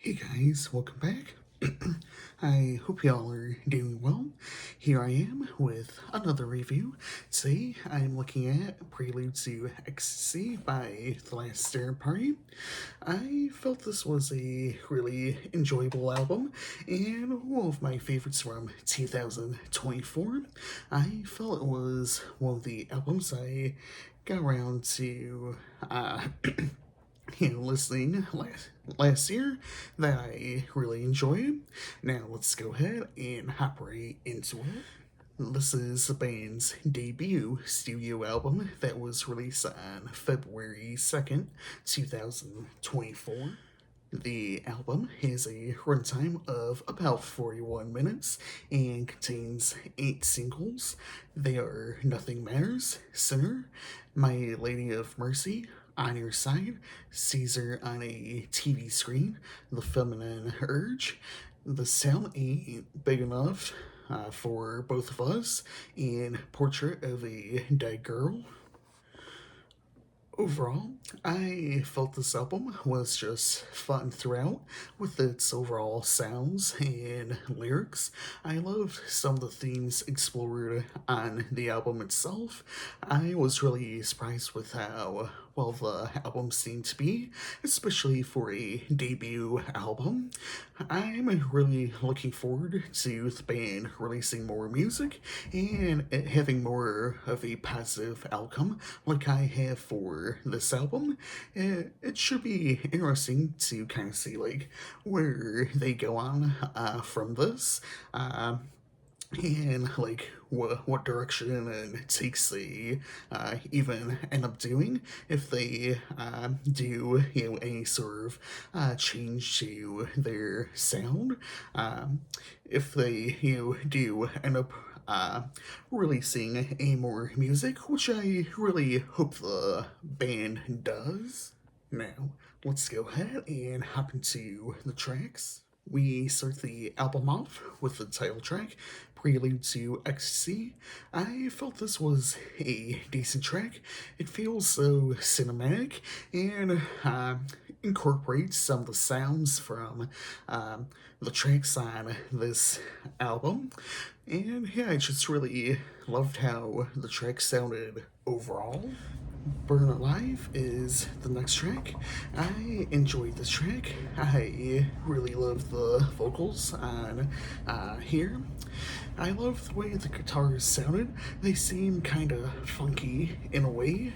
Hey guys, welcome back. I hope y'all are doing well. Here I am with another review. Today I'm looking at Prelude to Ecstasy by The Last Dinner Party. I felt this was a really enjoyable album and one of my favorites from 2024. I felt it was one of the albums I got around to listening last year that I really enjoyed. Now let's go ahead and hop right into it. This is the band's debut studio album that was released on February 2nd, 2024. The album has a runtime of about 41 minutes and contains 8 singles. They are Nothing Matters, Sinner, My Lady of Mercy, On Your Side, Caesar on a TV Screen, The Feminine Urge, The Sound Ain't Big Enough for Both of Us, and Portrait of a Dead Girl. Overall, I felt this album was just fun throughout with its overall sounds and lyrics. I loved some of the themes explored on the album itself. I was really surprised with how well the album seemed to be, especially for a debut album. I'm really looking forward to the band releasing more music and it having more of a positive outcome like I have for this album. It should be interesting to kind of see like where they go on from this. And like what direction and takes they even end up doing if they do any sort of change to their sound, if they do end up releasing a more music, which I really hope the band does. Now let's go ahead and hop into the tracks. We start the album off with the title track, Prelude to Ecstasy. I felt this was a decent track. It feels so cinematic and incorporates some of the sounds from the tracks on this album. And yeah, I just really loved how the track sounded overall. Burn Alive is the next track. I enjoyed this track. I really love the vocals on here. I love the way the guitars sounded. They seem kind of funky in a way.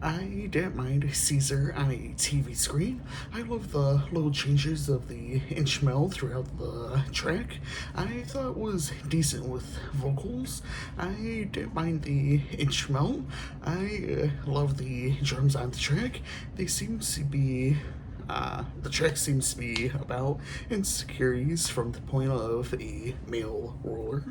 I didn't mind Caesar on a TV screen. I love the little changes of the instrumental throughout the track. I thought it was decent with vocals. I didn't mind the instrumental. I love the drums on the track. They seem to be the track seems to be about insecurities from the point of a male ruler.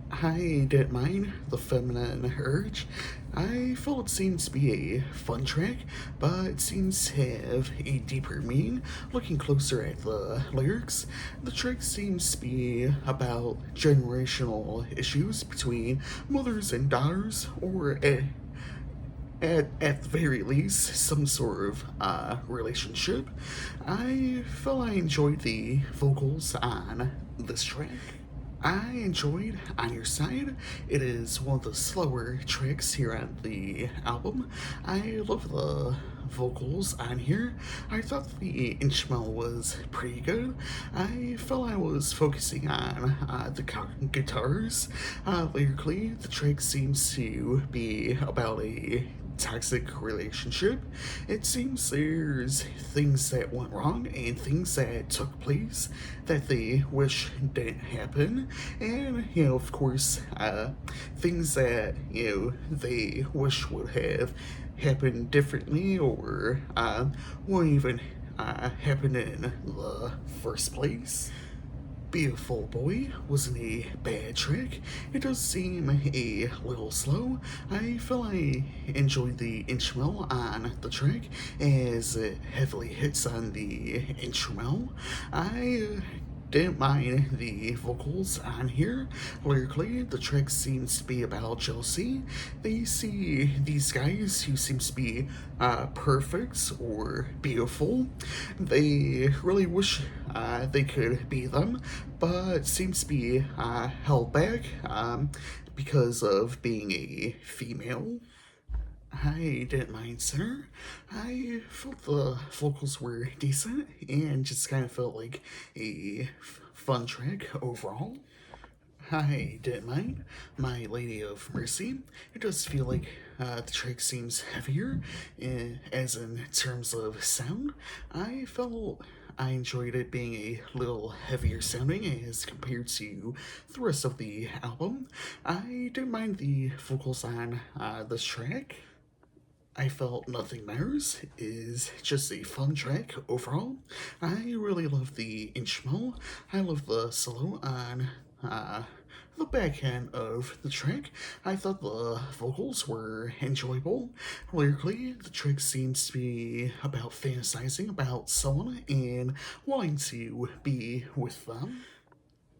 I didn't mind The Feminine Urge. I felt it seems to be a fun track, but it seems to have a deeper meaning. Looking closer at the lyrics, the track seems to be about generational issues between mothers and daughters, or at the very least, some sort of relationship. I felt I enjoyed the vocals on this track. I enjoyed On Your Side. It is one of the slower tracks here on the album. I love the vocals on here. I thought the instrumental was pretty good. I felt I was focusing on the guitars. Lyrically, the track seems to be about a toxic relationship. It seems there's things that went wrong and things that took place that they wish didn't happen, and of course, things that they wish would have happened differently or won't even happen in the first place. Beautiful Boy wasn't a bad track. It does seem a little slow. I feel I enjoyed the instrumental on the track as it heavily hits on the instrumental. I Didn't mind the vocals on here. Lyrically, the track seems to be about jealousy. They see these guys who seems to be perfect or beautiful. They really wish they could be them, but seems to be held back because of being a female. I didn't mind Sinner. I felt the vocals were decent and just kind of felt like a fun track overall. I didn't mind My Lady of Mercy. It does feel like the track seems heavier, as in terms of sound. I felt I enjoyed it being a little heavier sounding as compared to the rest of the album. I didn't mind the vocals on this track. I felt Nothing Matters is just a fun track overall. I really love the instrumental. I love the solo on the back end of the track. I thought the vocals were enjoyable. Lyrically, the track seems to be about fantasizing about someone and wanting to be with them.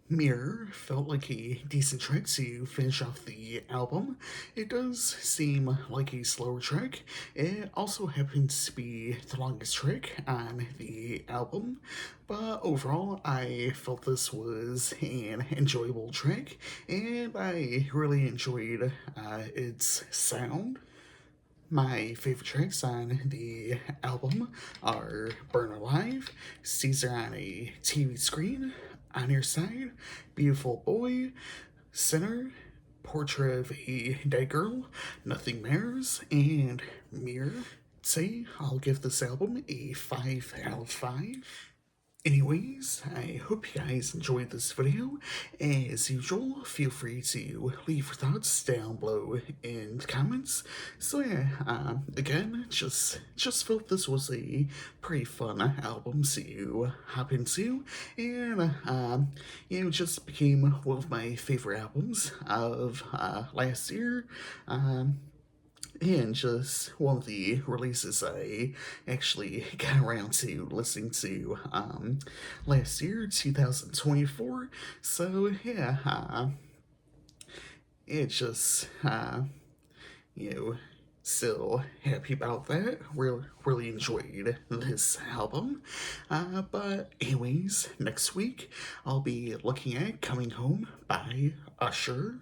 Mirror felt like a decent track to finish off the album. It does seem like a slower track. It also happens to be the longest track on the album, but overall, I felt this was an enjoyable track, and I really enjoyed its sound. My favorite tracks on the album are Burn Alive, Caesar on a TV Screen, On Your Side, Beautiful Boy, Sinner, Portrait of a Dead Girl, Nothing Matters, and Mirror. Say, I'll give this album a 5 out of 5. Anyways, I hope you guys enjoyed this video. As usual, feel free to leave your thoughts down below in the comments. So yeah, again, just felt this was a pretty fun album to hop into, and just became one of my favorite albums of last year. And just one of the releases I actually got around to listening to last year, 2024. So yeah, it just you know still happy about that. Really enjoyed this album. But anyways, next week I'll be looking at Coming Home by Usher.